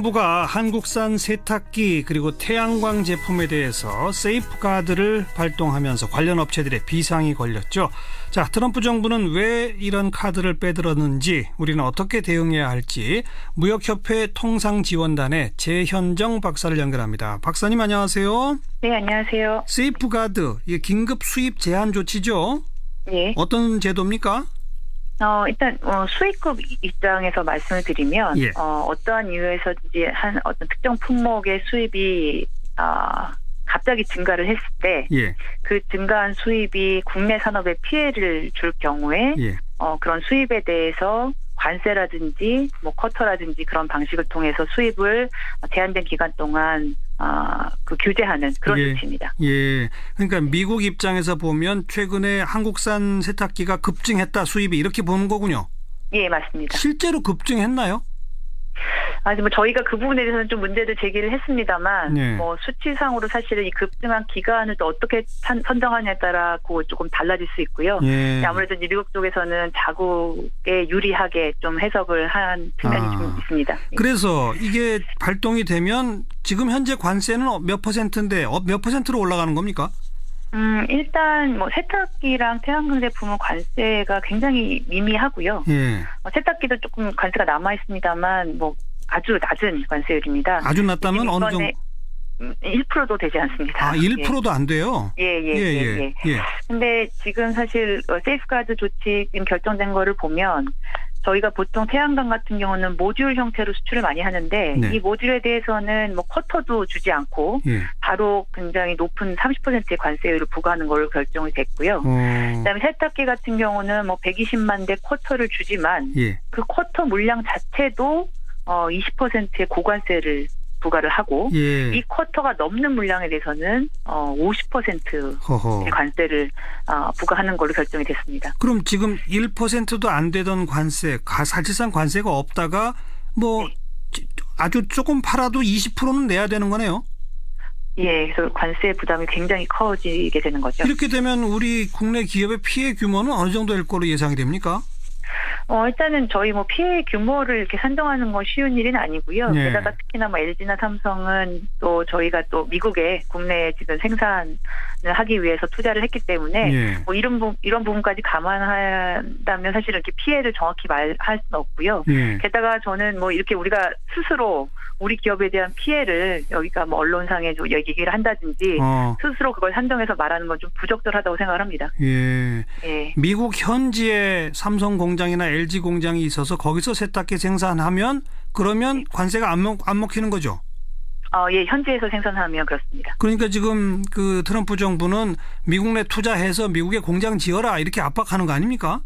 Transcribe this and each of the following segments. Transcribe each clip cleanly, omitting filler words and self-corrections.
정부가 한국산 세탁기 그리고 태양광 제품에 대해서 세이프가드를 발동하면서 관련 업체들의 비상이 걸렸죠. 자, 트럼프 정부는 왜 이런 카드를 빼들었는지, 우리는 어떻게 대응해야 할지 무역협회 통상지원단의 재현정 박사를 연결합니다. 박사님 안녕하세요. 네, 안녕하세요. 세이프가드, 이게 긴급 수입 제한 조치죠? 네. 어떤 제도입니까? 일단 수입국 입장에서 말씀을 드리면 예. 어떠한 이유에서든지 한 어떤 특정 품목의 수입이 갑자기 증가를 했을 때 그 증가한 수입이 국내 산업에 피해를 줄 경우에 그런 수입에 대해서 관세라든지 쿼터라든지 그런 방식을 통해서 수입을 제한된 기간 동안 규제하는 그런 조치입니다. 예. 그러니까 미국 입장에서 보면 최근에 한국산 세탁기가 급증했다, 수입이, 이렇게 보는 거군요. 예, 맞습니다. 실제로 급증했나요? 아직 저희가 그 부분에 대해서는 좀 문제를 제기를 했습니다만, 네. 수치상으로 사실은 이 급증한 기간을 또 어떻게 선정하냐에 따라 조금 달라질 수 있고요. 예. 아무래도 이제 미국 쪽에서는 자국에 유리하게 좀 해석을 한 측면이 좀 있습니다. 그래서 이게 발동이 되면 지금 현재 관세는 몇 퍼센트인데 몇 퍼센트로 올라가는 겁니까? 일단 세탁기랑 태양광 제품은 관세가 굉장히 미미하고요. 예. 세탁기도 조금 관세가 남아 있습니다만 아주 낮은 관세율입니다. 아주 낮다면 어느 정도? 1%도 되지 않습니다. 1%도 안 돼요? 예. 근데 지금 사실 세이프가드 조치 결정된 거를 보면 저희가 보통 태양광 같은 경우는 모듈 형태로 수출을 많이 하는데 이 모듈에 대해서는 쿼터도 주지 않고 바로 굉장히 높은 30%의 관세율을 부과하는 걸로 결정이 됐고요. 그다음에 세탁기 같은 경우는 120만 대 쿼터를 주지만 그 쿼터 물량 자체도 20%의 고관세를 부과를 하고 이 쿼터가 넘는 물량에 대해서는 50%의 관세를 부과하는 걸로 결정이 됐습니다. 그럼 지금 1%도 안 되던 관세, 사실상 관세가 없다가 아주 조금 팔아도 20%는 내야 되는 거네요. 예, 그래서 관세 부담이 굉장히 커지게 되는 거죠. 이렇게 되면 우리 국내 기업의 피해 규모는 어느 정도일 거로 예상이 됩니까? 일단은 저희 피해 규모를 이렇게 산정하는 건 쉬운 일은 아니고요. 게다가 특히나 LG나 삼성은 또 저희가 또 미국에 국내에 지금 생산을 하기 위해서 투자를 했기 때문에 이런 부분까지 감안한다면 사실은 이렇게 피해를 정확히 말할 수는 없고요. 게다가 저는 이렇게 우리가 스스로 우리 기업에 대한 피해를 여기가 언론상에 얘기를 한다든지 스스로 그걸 산정해서 말하는 건 좀 부적절하다고 생각을 합니다. 미국 현지에 삼성 공장이나 LG 공장이 있어서 거기서 세탁기 생산하면 그러면 관세가 안 먹히는 거죠? 예, 현지에서 생산하면 그렇습니다. 그러니까 지금 그 트럼프 정부는 미국 내 투자해서 미국에 공장 지어라 이렇게 압박하는 거 아닙니까?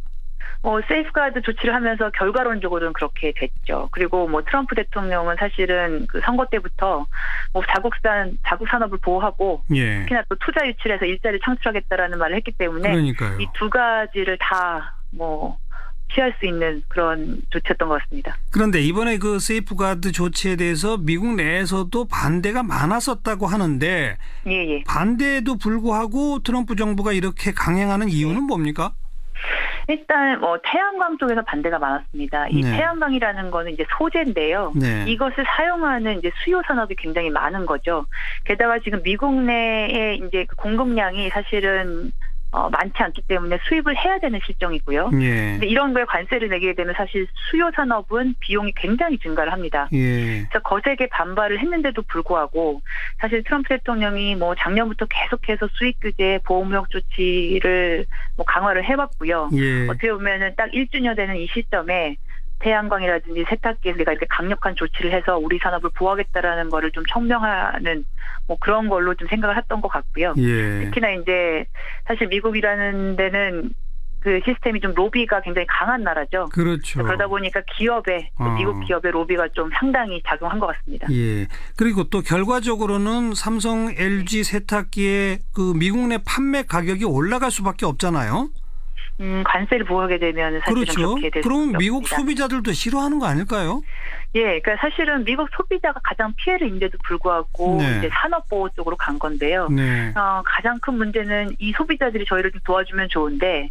세이프가드 조치를 하면서 결과론적으로는 그렇게 됐죠. 그리고 트럼프 대통령은 사실은 그 선거 때부터 자국 산업을 보호하고 특히나 또 투자 유치해서 일자리 창출하겠다라는 말을 했기 때문에 그러니까요. 이 두 가지를 다 취할 수 있는 그런 조치였던 것 같습니다. 그런데 이번에 그 세이프가드 조치에 대해서 미국 내에서도 반대가 많았었다고 하는데 반대에도 불구하고 트럼프 정부가 이렇게 강행하는 이유는 뭡니까? 일단 태양광 쪽에서 반대가 많았습니다. 이 태양광이라는 거는 이제 소재인데요. 이것을 사용하는 이제 수요 산업이 굉장히 많은 거죠. 게다가 지금 미국 내에 이제 그 공급량이 사실은 많지 않기 때문에 수입을 해야 되는 실정이고요. 근데 이런 거에 관세를 내게 되면 사실 수요 산업은 비용이 굉장히 증가를 합니다. 그래서 거세게 반발을 했는데도 불구하고 사실 트럼프 대통령이 작년부터 계속해서 수입 규제, 보호무역 조치를 강화를 해왔고요. 어떻게 보면은 딱 1주년 되는 이 시점에 태양광이라든지 세탁기에 우리가 이렇게 강력한 조치를 해서 우리 산업을 보호하겠다라는 거를 좀 청명하는 그런 걸로 좀 생각을 했던 것 같고요. 특히나 이제 사실 미국이라는 데는 그 시스템이 좀 로비가 굉장히 강한 나라죠. 그렇죠. 그러다 보니까 미국 기업의 로비가 좀 상당히 작용한 것 같습니다. 그리고 또 결과적으로는 삼성, LG 세탁기의 그 미국 내 판매 가격이 올라갈 수밖에 없잖아요. 관세를 부과하게 되면 사실은 그렇죠. 그렇게 될 그럼 수밖에 미국 없습니다. 소비자들도 싫어하는 거 아닐까요? 예, 그러니까 사실은 미국 소비자가 가장 피해를 입는데도 불구하고 네. 이제 산업보호 쪽으로 간 건데요. 네. 가장 큰 문제는 이 소비자들이 저희를 좀 도와주면 좋은데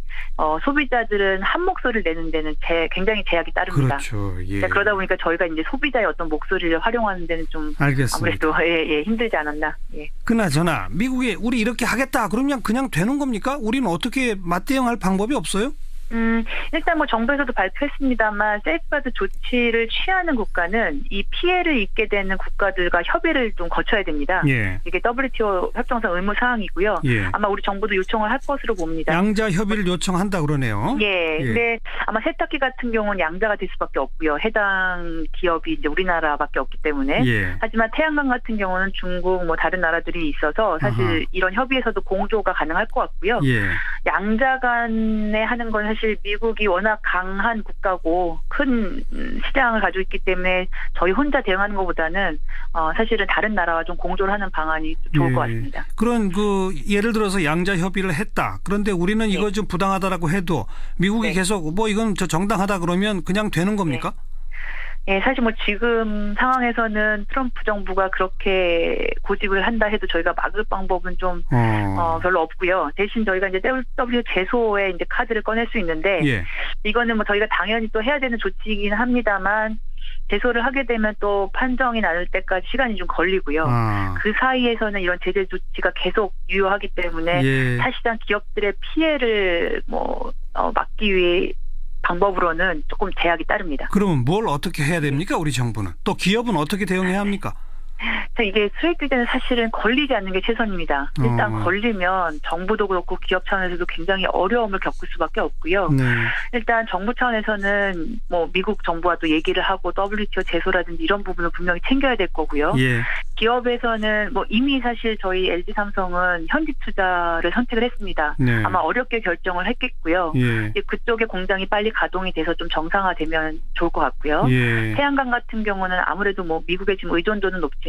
소비자들은 한 목소리를 내는 데는 굉장히 제약이 따릅니다. 그렇죠. 예. 그러다 보니까 저희가 이제 소비자의 어떤 목소리를 활용하는 데는 좀 알겠습니다. 아무래도 힘들지 않았나. 예. 그나저나 미국에 우리 이렇게 하겠다 그러면 그냥 되는 겁니까? 우리는 어떻게 맞대응할 방법이 없어요? 일단 뭐 정부에서도 발표했습니다만 세이프가드 조치를 취하는 국가는 이 피해를 입게 되는 국가들과 협의를 좀 거쳐야 됩니다. 예. 이게 WTO 협정상 의무 사항이고요. 예. 아마 우리 정부도 요청을 할 것으로 봅니다. 양자 협의를 요청한다 그러네요. 예. 근데 아마 세탁기 같은 경우는 양자가 될 수밖에 없고요. 해당 기업이 이제 우리나라밖에 없기 때문에. 예. 하지만 태양광 같은 경우는 중국 뭐 다른 나라들이 있어서 사실 이런 협의에서도 공조가 가능할 것 같고요. 예. 양자 간에 하는 건 사실 미국이 워낙 강한 국가고 큰 시장을 가지고 있기 때문에 저희 혼자 대응하는 것보다는 사실은 다른 나라와 좀 공조를 하는 방안이 좀 좋을 것 같습니다. 그런 예를 들어서 양자 협의를 했다. 그런데 우리는 이거 좀 부당하다라고 해도 미국이 계속 뭐 이건 정당하다 그러면 그냥 되는 겁니까? 예, 사실 뭐 지금 상황에서는 트럼프 정부가 그렇게 고집을 한다 해도 저희가 막을 방법은 좀 별로 없고요. 대신 저희가 이제 WTO 제소에 이제 카드를 꺼낼 수 있는데 이거는 뭐 저희가 당연히 또 해야 되는 조치이긴 합니다만 제소를 하게 되면 또 판정이 나올 때까지 시간이 좀 걸리고요. 그 사이에서는 이런 제재 조치가 계속 유효하기 때문에 사실상 기업들의 피해를 막기 위해 방법으로는 조금 제약이 따릅니다. 그러면 뭘 어떻게 해야 됩니까? 우리 정부는. 또 기업은 어떻게 대응해야 합니까? 이게 수익 규제는 사실은 걸리지 않는 게 최선입니다. 일단 걸리면 정부도 그렇고 기업 차원에서도 굉장히 어려움을 겪을 수밖에 없고요. 일단 정부 차원에서는 뭐 미국 정부와 또 얘기를 하고 WTO 제소라든지 이런 부분을 분명히 챙겨야 될 거고요. 기업에서는 뭐 이미 사실 저희 LG 삼성은 현지 투자를 선택을 했습니다. 아마 어렵게 결정을 했겠고요. 그쪽의 공장이 빨리 가동이 돼서 좀 정상화되면 좋을 것 같고요. 태양광 같은 경우는 아무래도 뭐 미국의 지금 의존도는 높지만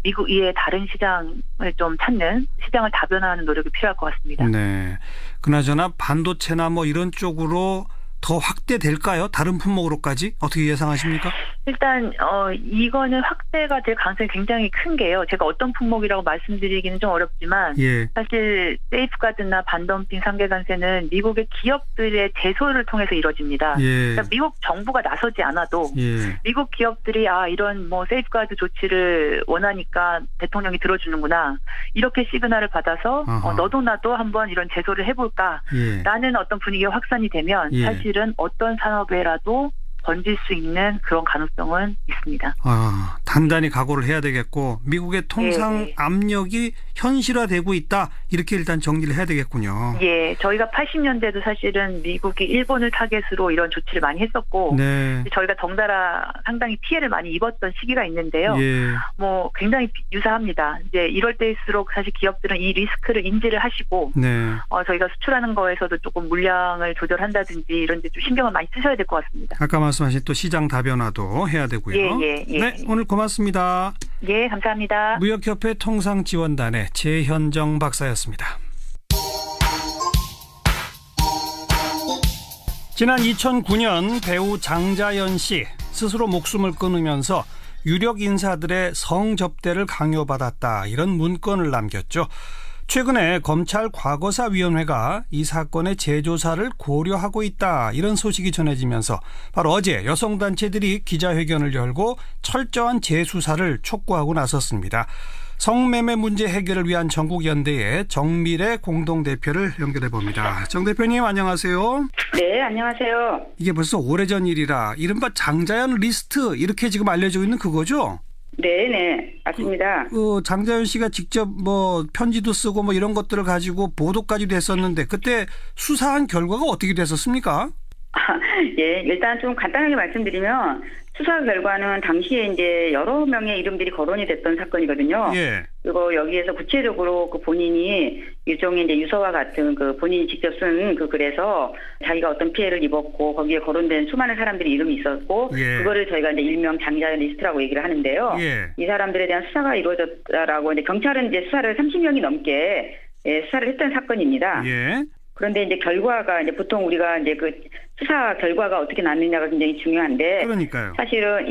미국 이외의 다른 시장을 좀 찾는 시장을 다변화하는 노력이 필요할 것 같습니다. 네. 그나저나 반도체나 뭐 이런 쪽으로 더 확대될까요? 다른 품목으로까지? 어떻게 예상하십니까? 일단 이거는 확대가 될 가능성이 굉장히 큰 게요. 제가 어떤 품목이라고 말씀드리기는 좀 어렵지만 사실 세이프가드나 반덤핑 상계관세는 미국의 기업들의 제소를 통해서 이루어집니다. 그러니까 미국 정부가 나서지 않아도 미국 기업들이 이런 뭐 세이프가드 조치를 원하니까 대통령이 들어주는구나. 이렇게 시그널을 받아서 너도 나도 한번 이런 제소를 해볼까라는 어떤 분위기가 확산이 되면 사실은 어떤 산업에라도 번질 수 있는 그런 가능성은 있습니다. 단단히 각오를 해야 되겠고 미국의 통상 압력이 현실화되고 있다. 이렇게 일단 정리를 해야 되겠군요. 저희가 80년대도 사실은 미국이 일본을 타겟으로 이런 조치를 많이 했었고 저희가 덩달아 상당히 피해를 많이 입었던 시기가 있는데요. 뭐 굉장히 유사합니다. 이제 이럴 때일수록 사실 기업들은 이 리스크를 인지를 하시고 저희가 수출하는 거에서도 조금 물량을 조절한다든지 이런 데 좀 신경을 많이 쓰셔야 될 것 같습니다. 아까 말씀하신 또 시장 다변화도 해야 되고요. 네, 오늘 고맙습니다. 감사합니다. 무역협회 통상지원단의 최현정 박사였습니다. 지난 2009년 배우 장자연 씨 스스로 목숨을 끊으면서 유력 인사들의 성접대를 강요받았다. 이런 문건을 남겼죠. 최근에 검찰 과거사위원회가 이 사건의 재조사를 고려하고 있다. 이런 소식이 전해지면서 바로 어제 여성단체들이 기자회견을 열고 철저한 재수사를 촉구하고 나섰습니다. 성매매 문제 해결을 위한 전국연대의 정미래 공동대표를 연결해 봅니다. 정 대표님 안녕하세요. 네, 안녕하세요. 이게 벌써 오래전 일이라 이른바 장자연 리스트 이렇게 지금 알려지고 있는 그거죠? 네네, 맞습니다. 장자연 씨가 직접 뭐 편지도 쓰고 뭐 이런 것들을 가지고 보도까지도 했었는데 그때 수사한 결과가 어떻게 됐었습니까? 일단 좀 간단하게 말씀드리면 수사 결과는 당시에 이제 여러 명의 이름들이 거론이 됐던 사건이거든요. 그리고 여기에서 구체적으로 그 본인이 일종의 이제 유서와 같은 그 본인이 직접 쓴 그 글에서 자기가 어떤 피해를 입었고 거기에 거론된 수많은 사람들이 이름이 있었고 그거를 저희가 이제 일명 장자연 리스트라고 얘기를 하는데요. 이 사람들에 대한 수사가 이루어졌다라고 이제 경찰은 이제 수사를 30년이 넘게 수사를 했던 사건입니다. 그런데 이제 결과가 이제 보통 우리가 이제 그 수사 결과가 어떻게 나느냐가 굉장히 중요한데. 그러니까요. 사실은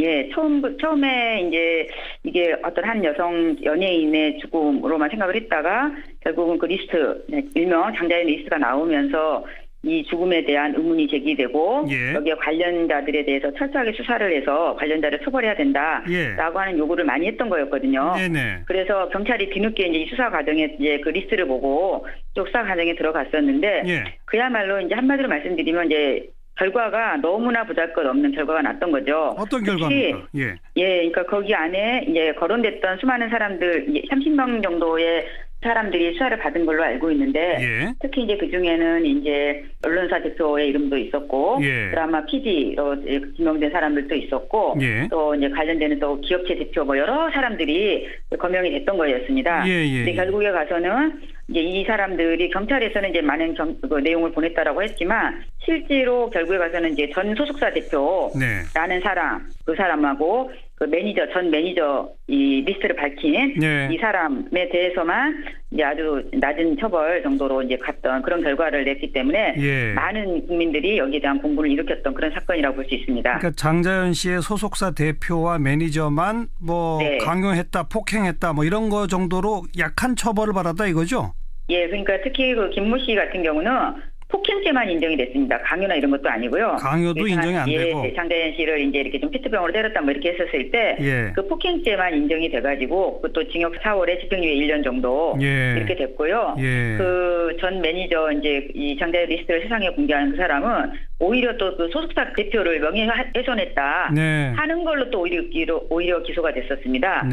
처음에 이제 이게 어떤 한 여성 연예인의 죽음으로만 생각을 했다가 결국은 그 리스트, 일명 장자연 리스트가 나오면서 이 죽음에 대한 의문이 제기되고 여기에 관련자들에 대해서 철저하게 수사를 해서 관련자를 처벌해야 된다라고 하는 요구를 많이 했던 거였거든요. 네네. 그래서 경찰이 뒤늦게 이제 이 수사 과정에 이제 그 리스트를 보고 또 수사 과정에 들어갔었는데 그야말로 이제 한마디로 말씀드리면 이제 결과가 너무나 보잘것없는 결과가 났던 거죠. 어떤 결과입니까? 그러니까 거기 안에 이제 거론됐던 수많은 사람들 30명 정도의 사람들이 수사를 받은 걸로 알고 있는데 특히 이제 그 중에는 이제 언론사 대표의 이름도 있었고 드라마 PD로 지명된 사람들도 있었고 또 이제 관련되는 또 기업체 대표 뭐 여러 사람들이 거명이 됐던 거였습니다. 근데 결국에 가서는 이제 이 사람들이 경찰에서는 이제 많은 그 내용을 보냈다라고 했지만 실제로 결국에 가서는 이제 전 소속사 대표라는 사람, 그 사람하고 그 전 매니저 이 리스트를 밝힌 이 사람에 대해서만 이제 아주 낮은 처벌 정도로 이제 갔던 그런 결과를 냈기 때문에 많은 국민들이 여기에 대한 공분을 일으켰던 그런 사건이라고 볼 수 있습니다. 그러니까 장자연 씨의 소속사 대표와 매니저만 뭐 강요했다, 폭행했다, 뭐 이런 거 정도로 약한 처벌을 받았다 이거죠? 그러니까 특히 그 김모 씨 같은 경우는 폭행죄만 인정이 됐습니다. 강요나 이런 것도 아니고요. 강요도 인정이 안 되고. 장자연 씨를 이제 이렇게 좀 피트병으로 때렸다 뭐 이렇게 했었을 때 그 폭행죄만 인정이 돼가지고 그것도 징역 4월에 집행유예 1년 정도 이렇게 됐고요. 그 전 매니저 이제 이 장자연 리스트를 세상에 공개하는 그 사람은 오히려 또 그 소속사 대표를 명예훼손했다 하는 걸로 또 오히려 기소가 됐었습니다.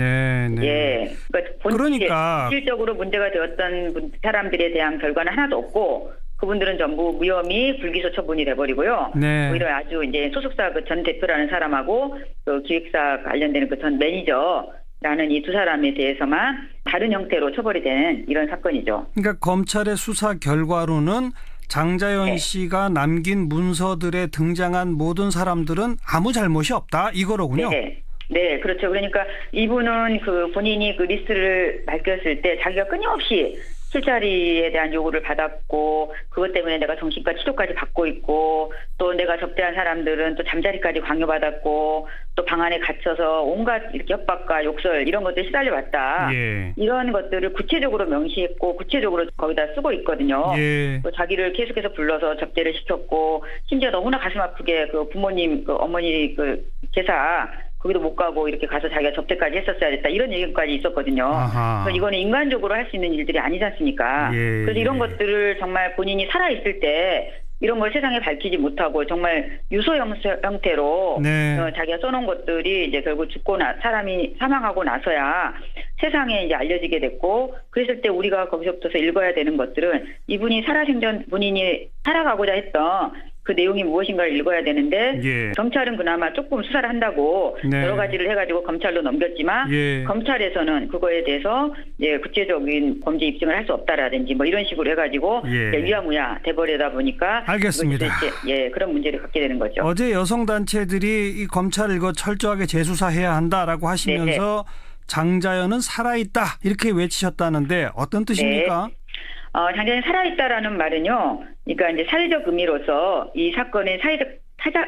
그러니까 실질적으로 문제가 되었던 사람들에 대한 결과는 하나도 없고. 그분들은 전부 무혐의 불기소 처분이 돼버리고요. 오히려 아주 이제 소속사 그 전 대표라는 사람하고 그 기획사 관련되는 그 전 매니저라는 이 두 사람에 대해서만 다른 형태로 처벌이 된 이런 사건이죠. 그러니까 검찰의 수사 결과로는 장자연 씨가 남긴 문서들에 등장한 모든 사람들은 아무 잘못이 없다 이거로군요. 네, 그렇죠. 그러니까 이분은 그 본인이 그 리스트를 밝혔을 때 자기가 끊임없이 술자리에 대한 요구를 받았고 그것 때문에 내가 정신과 치료까지 받고 있고 또 내가 접대한 사람들은 또 잠자리까지 강요받았고 또 방 안에 갇혀서 온갖 이렇게 협박과 욕설 이런 것들 시달려왔다. 이런 것들을 구체적으로 명시했고 구체적으로 거기다 쓰고 있거든요. 또 자기를 계속해서 불러서 접대를 시켰고 심지어 너무나 가슴 아프게 그 부모님 그 어머니 그 제사 거기도 못 가고 이렇게 가서 자기가 접대까지 했었어야 됐다. 이런 얘기까지 있었거든요. 그래서 이거는 인간적으로 할 수 있는 일들이 아니지 않습니까? 그래서 이런 것들을 정말 본인이 살아있을 때 이런 걸 세상에 밝히지 못하고 정말 유서 형태로 자기가 써놓은 것들이 이제 결국 사람이 사망하고 나서야 세상에 이제 알려지게 됐고 그랬을 때 우리가 거기서부터 읽어야 되는 것들은 이분이 살아생전 본인이 살아가고자 했던 그 내용이 무엇인가를 읽어야 되는데 경찰은 그나마 조금 수사를 한다고 여러 가지를 해가지고 검찰로 넘겼지만 검찰에서는 그거에 대해서 구체적인 범죄 입증을 할 수 없다라든지 뭐 이런 식으로 해가지고 유야무야 돼버리다 보니까 알겠습니다. 그런 문제를 갖게 되는 거죠. 어제 여성단체들이 이 검찰을 이거 철저하게 재수사해야 한다라고 하시면서 장자연은 살아있다 이렇게 외치셨다는데 어떤 뜻입니까? 장자연이 살아있다라는 말은요. 그러니까 이제 사회적 의미로서 이 사건의 사회적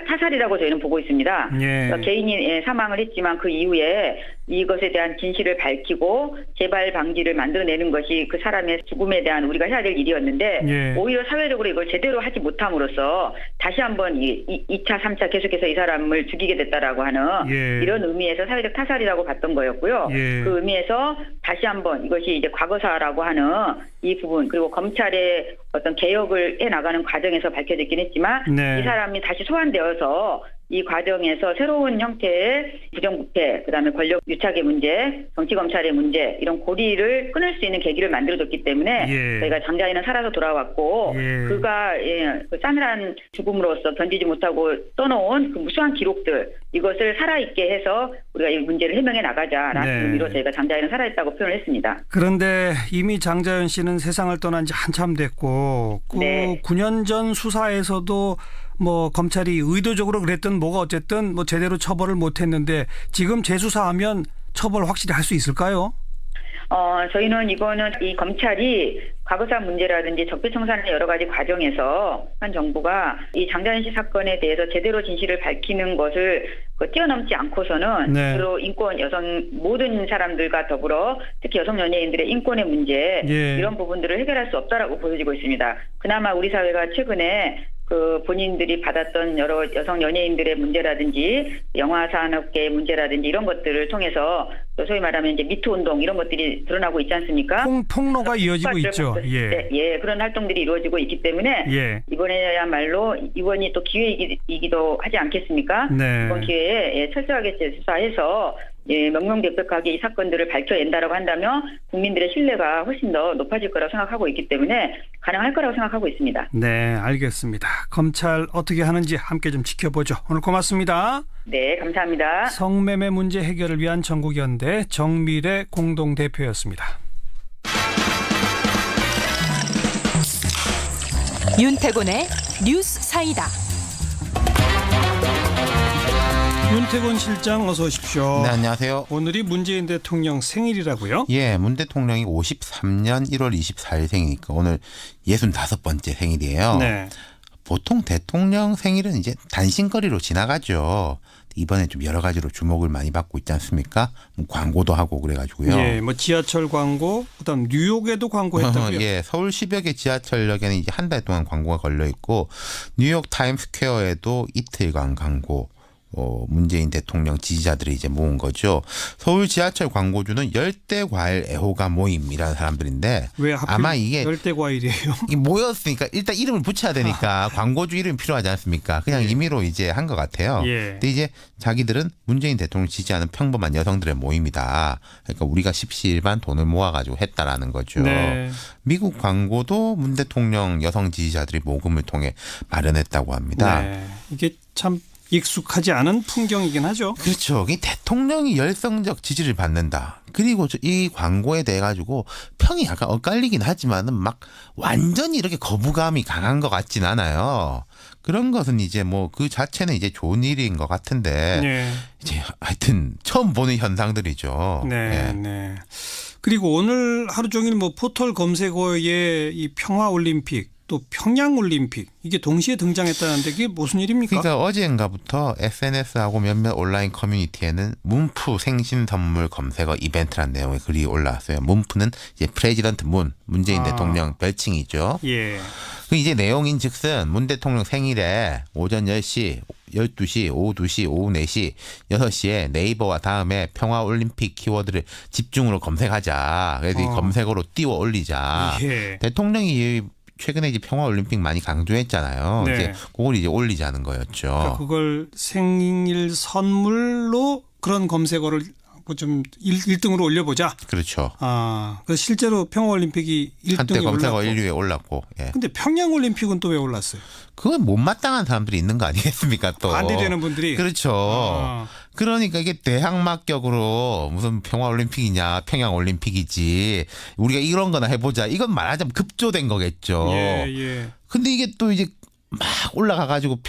타살이라고 저희는 보고 있습니다. 그러니까 개인이 사망을 했지만 그 이후에 이것에 대한 진실을 밝히고 재발 방지를 만들어내는 것이 그 사람의 죽음에 대한 우리가 해야 될 일이었는데 오히려 사회적으로 이걸 제대로 하지 못함으로써 다시 한번 2차, 3차 계속해서 이 사람을 죽이게 됐다라고 하는 이런 의미에서 사회적 타살이라고 봤던 거였고요. 그 의미에서 다시 한번 이것이 이제 과거사라고 하는 이 부분 그리고 검찰의 어떤 개혁을 해나가는 과정에서 밝혀졌긴 했지만 이 사람이 다시 소환되어서 이 과정에서 새로운 형태의 부정부패, 그다음에 권력 유착의 문제, 정치검찰의 문제 이런 고리를 끊을 수 있는 계기를 만들어줬기 때문에 저희가 장자연은 살아서 돌아왔고 그가 그 싸늘한 죽음으로써 견디지 못하고 써놓은 그 무수한 기록들 이것을 살아있게 해서 우리가 이 문제를 해명해 나가자라는 의미로 저희가 장자연은 살아있다고 표현을 했습니다. 그런데 이미 장자연 씨는 세상을 떠난 지 한참 됐고 그 9년 전 수사에서도 뭐 검찰이 의도적으로 그랬든 뭐가 어쨌든 뭐 제대로 처벌을 못했는데 지금 재수사하면 처벌 확실히 할 수 있을까요? 저희는 이거는 이 검찰이 과거사 문제라든지 적폐청산의 여러 가지 과정에서 한 정부가 이 장자연 씨 사건에 대해서 제대로 진실을 밝히는 것을 뛰어넘지 않고서는 네. 주로 인권, 여성 모든 사람들과 더불어 특히 여성 연예인들의 인권의 문제 예. 이런 부분들을 해결할 수 없다라고 보여지고 있습니다. 그나마 우리 사회가 최근에 본인들이 받았던 여러 여성 연예인들의 문제라든지 영화 산업계의 문제라든지 이런 것들을 통해서 소위 말하면 이제 미투 운동 이런 것들이 드러나고 있지 않습니까? 폭로가 이어지고 있죠. 예. 예, 그런 활동들이 이루어지고 있기 때문에 예. 이번에야말로 이번이 또 기회이기도 하지 않겠습니까? 네. 이번 기회에 철저하게 수사해서 명명백백하게 이 사건들을 밝혀낸다라고 한다면 국민들의 신뢰가 훨씬 더 높아질 거라고 생각하고 있기 때문에 가능할 거라고 생각하고 있습니다. 네, 알겠습니다. 검찰 어떻게 하는지 함께 좀 지켜보죠. 오늘 고맙습니다. 네, 감사합니다. 성매매 문제 해결을 위한 전국연대 정미래 공동대표였습니다. 윤태곤의 뉴스 사이다. 윤태곤 실장 어서 오십시오. 네, 안녕하세요. 오늘이 문재인 대통령 생일이라고요? 예, 문 대통령이 53년 1월 24일 생이니까 오늘 65번째 생일이에요. 네. 보통 대통령 생일은 이제 단신거리로 지나가죠. 이번에 좀 여러 가지로 주목을 많이 받고 있지 않습니까? 뭐 광고도 하고 그래가지고요. 예, 뭐 지하철 광고, 그다음 뉴욕에도 광고했다고요? 예, 서울 10여 개 지하철역에는 이제 한 달 동안 광고가 걸려 있고 뉴욕 타임스퀘어에도 이틀간 광고. 문재인 대통령 지지자들이 이제 모은 거죠. 서울 지하철 광고주는 열대과일 애호가 모임이라는 사람들인데 왜 하필 아마 이게 열대과일이에요? 이게 모였으니까 일단 이름을 붙여야 되니까 광고주 이름이 필요하지 않습니까? 그냥 임의로 이제 한 것 같아요. 예. 근데 이제 자기들은 문재인 대통령 지지하는 평범한 여성들의 모임이다. 그러니까 우리가 십시일반 돈을 모아가지고 했다라는 거죠. 네. 미국 광고도 문 대통령 여성 지지자들이 모금을 통해 마련했다고 합니다. 네. 이게 참 익숙하지 않은 풍경이긴 하죠. 그렇죠. 이 대통령이 열성적 지지를 받는다. 그리고 이 광고에 대해 가지고 평이 약간 엇갈리긴 하지만은 막 완전히 이렇게 거부감이 강한 것 같진 않아요. 그런 것은 이제 뭐 그 자체는 이제 좋은 일인 것 같은데 네. 이제 하여튼 처음 보는 현상들이죠. 네, 네. 그리고 오늘 하루 종일 뭐 포털 검색어에 이 평화 올림픽 또 평양 올림픽 이게 동시에 등장했다는데 이게 무슨 일입니까? 그러니까 어제인가부터 SNS하고 몇몇 온라인 커뮤니티에는 문프 생신 선물 검색어 이벤트라는 내용의 글이 올라왔어요. 문프는 이제 프레지던트 문재인 대통령 별칭이죠. 예. 이제 내용인즉슨 문 대통령 생일에 오전 10시, 12시, 오후 2시, 오후 4시, 6시에 네이버와 다음에 평화올림픽 키워드를 집중으로 검색하자. 그래서 이 검색어로 띄워 올리자. 예. 대통령이 최근에 이제 평화올림픽 많이 강조했잖아요. 네. 이제 그걸 이제 올리자는 거였죠. 그러니까 그걸 생일 선물로 그런 검색어를 좀 1등으로 올려보자. 그렇죠. 그래서 실제로 평화올림픽이 1등에 한때 검색어 올랐고. 1위에 올랐고. 예. 근데 평양올림픽은 또 왜 올랐어요? 그건 못마땅한 사람들이 있는 거 아니겠습니까? 또 반대되는 분들이. 그렇죠. 그러니까 이게 대항마격으로 무슨 평화올림픽이냐 평양올림픽이지 우리가 이런 거나 해보자. 이건 말하자면 급조된 거겠죠. 예. 근데 이게 또 이제 막 올라가가지고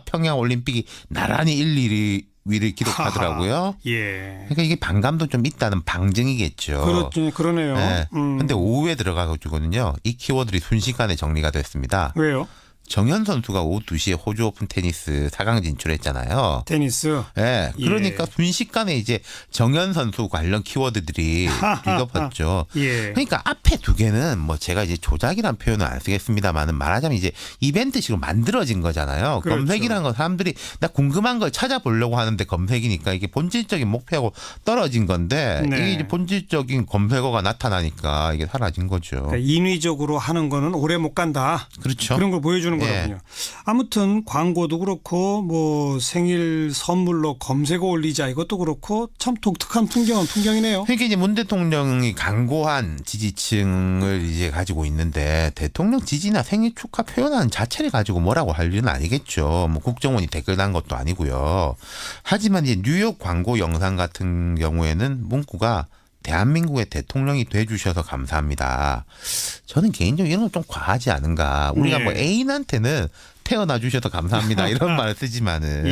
평양올림픽이 나란히 1, 2위를 기록하더라고요. 예. 그러니까 이게 반감도 좀 있다는 방증이겠죠. 그렇죠. 그러네요. 네. 근데 오후에 들어가가지고는요. 이 키워드들이 순식간에 정리가 됐습니다. 왜요? 정현 선수가 오후 2시에 호주 오픈 테니스 4강 진출했잖아요. 테니스. 네, 그러니까 순식간에 이제 정현 선수 관련 키워드들이 뒤덮었죠. 예. 그러니까 앞에 두 개는 뭐 제가 이제 조작이란 표현은 안 쓰겠습니다만은 말하자면 이제 이벤트식으로 만들어진 거잖아요. 그렇죠. 검색이라는 건 사람들이 나 궁금한 걸 찾아보려고 하는데 검색이니까 이게 본질적인 목표하고 떨어진 건데 네. 이게 이제 본질적인 검색어가 나타나니까 이게 사라진 거죠. 그러니까 인위적으로 하는 거는 오래 못 간다. 그렇죠. 그런 걸 보여주는 거군요. 아무튼 광고도 그렇고 뭐 생일 선물로 검색어 올리자 이것도 그렇고 참 독특한 풍경은 풍경이네요. 그러니까 이제 문 대통령이 강고한 지지층을 이제 가지고 있는데 대통령 지지나 생일 축하 표현하는 자체를 가지고 뭐라고 할 일은 아니겠죠. 뭐 국정원이 댓글 단 것도 아니고요. 하지만 이제 뉴욕 광고 영상 같은 경우에는 문구가 대한민국의 대통령이 돼주셔서 감사합니다. 저는 개인적으로 이런 건 좀 과하지 않은가. 우리가 뭐 애인한테는 태어나 주셔서 감사합니다 이런 말을 쓰지만은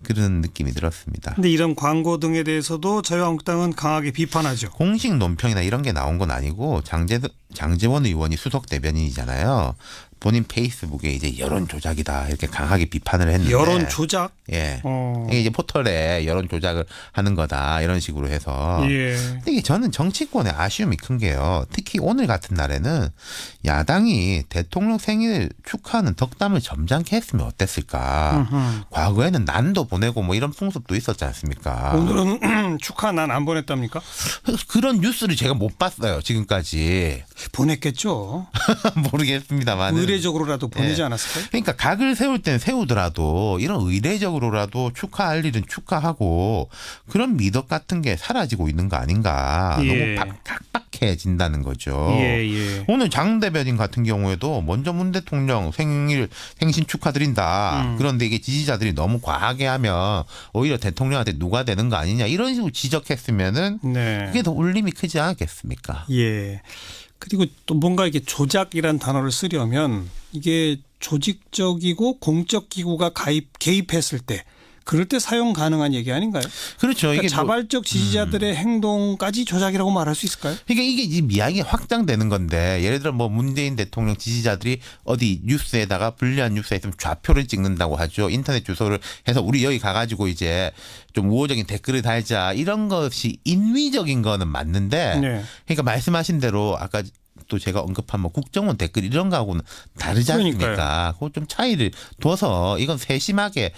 그런 느낌이 들었습니다. 근데 이런 광고 등에 대해서도 자유한국당은 강하게 비판하죠. 공식 논평이나 이런 게 나온 건 아니고 장제원 의원이 수석 대변인이잖아요. 본인 페이스북에 이제 여론 조작이다 이렇게 강하게 비판을 했는데 여론 조작? 예. 이게 이제 포털에 여론 조작을 하는 거다 이런 식으로 해서. 예. 근데 이게 저는 정치권의 아쉬움이 큰 게요. 특히 오늘 같은 날에는 야당이 대통령 생일 축하하는 덕담을 점잖게 했으면 어땠을까. 과거에는 난도 보내고 뭐 이런 풍습도 있었지 않습니까? 오늘은 축하 난 안 보냈답니까? 그런 뉴스를 제가 못 봤어요 지금까지. 보냈겠죠. 모르겠습니다만. 의례적으로라도 보내지 않았을까요? 그러니까 각을 세울 땐 세우더라도 이런 의례적으로라도 축하할 일은 축하하고 그런 미덕 같은 게 사라지고 있는 거 아닌가. 예. 너무 각박해진다는 거죠. 예. 오늘 장 대변인 같은 경우에도 먼저 문 대통령 생신 축하드린다. 그런데 이게 지지자들이 너무 과하게 하면 오히려 대통령한테 누가 되는 거 아니냐 이런 식으로 지적했으면은 그게 더 울림이 크지 않겠습니까? 예. 그리고 또 뭔가 이렇게 조작이란 단어를 쓰려면 이게 조직적이고 공적 기구가 개입했을 때 그럴 때 사용 가능한 얘기 아닌가요? 그렇죠. 그러니까 이게 자발적 지지자들의 행동까지 조작이라고 말할 수 있을까요? 그러니까 이게 지금 이야기가 확장되는 건데 예를 들어 뭐 문재인 대통령 지지자들이 어디 뉴스에다가 불리한 뉴스에 있으면 좌표를 찍는다고 하죠. 인터넷 주소를 해서 우리 여기 가가지고 이제 좀 우호적인 댓글을 달자 이런 것이 인위적인 거는 맞는데 그러니까 말씀하신 대로 아까 또 제가 언급한 뭐 국정원 댓글 이런 거하고는 다르지 않습니까? 그거 좀 차이를 둬서 이건 세심하게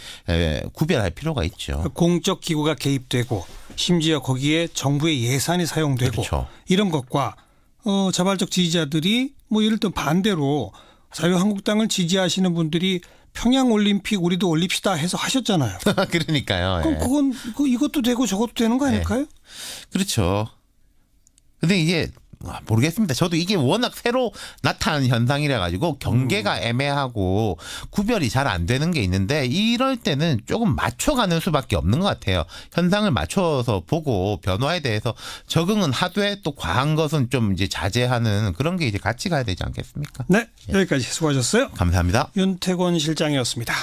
구별할 필요가 있죠. 공적 기구가 개입되고 심지어 거기에 정부의 예산이 사용되고 그렇죠. 이런 것과 자발적 지지자들이 뭐 예를 들어 반대로 자유한국당을 지지하시는 분들이 평양올림픽 우리도 올립시다 해서 하셨잖아요. 그러니까요. 그럼 그건 이것도 되고 저것도 되는 거 아닐까요? 그렇죠. 근데 이게 모르겠습니다. 저도 이게 워낙 새로 나타난 현상이라 가지고 경계가 애매하고 구별이 잘 안 되는 게 있는데 이럴 때는 조금 맞춰가는 수밖에 없는 것 같아요. 현상을 맞춰서 보고 변화에 대해서 적응은 하되 또 과한 것은 좀 이제 자제하는 그런 게 이제 같이 가야 되지 않겠습니까? 네, 여기까지 수고하셨어요. 감사합니다. 윤태권 실장이었습니다.